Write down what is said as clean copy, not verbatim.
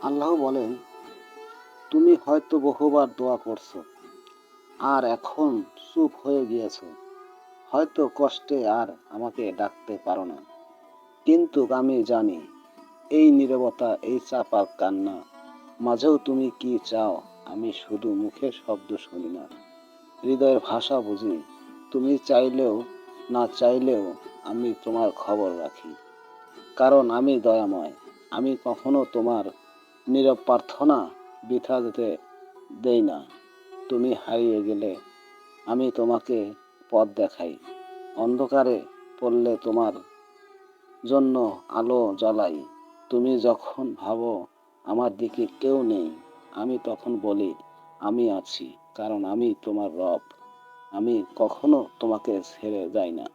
আল্লাহ বলেন, তুমি হয়তো বহুবার দোয়া করছো আর এখন চুপ হয়ে গিয়েছো। হয়তো কষ্টে আর আমাকে ডাকতে পারো না, কিন্তু আমি জানি এই নীরবতা, এই চাপা কান্না মাঝেও তুমি কি চাও। আমি শুধু মুখের শব্দ শুনি না, হৃদয়ের ভাষা বুঝি। তুমি চাইলেও না চাইলেও আমি তোমার খবর রাখি, কারণ আমি দয়াময়। আমি কখনো তোমার নীরব প্রার্থনা বৃথা যেতে দেই না। তুমি হারিয়ে গেলে আমি তোমাকে পথ দেখাই, অন্ধকারে পড়লে তোমার জন্য আলো জ্বালাই। তুমি যখন ভাবো আমার দিকে কেউ নেই, আমি তখন বলি আমি আছি, কারণ আমি তোমার রব। আমি কখনো তোমাকে ছেড়ে যাই না।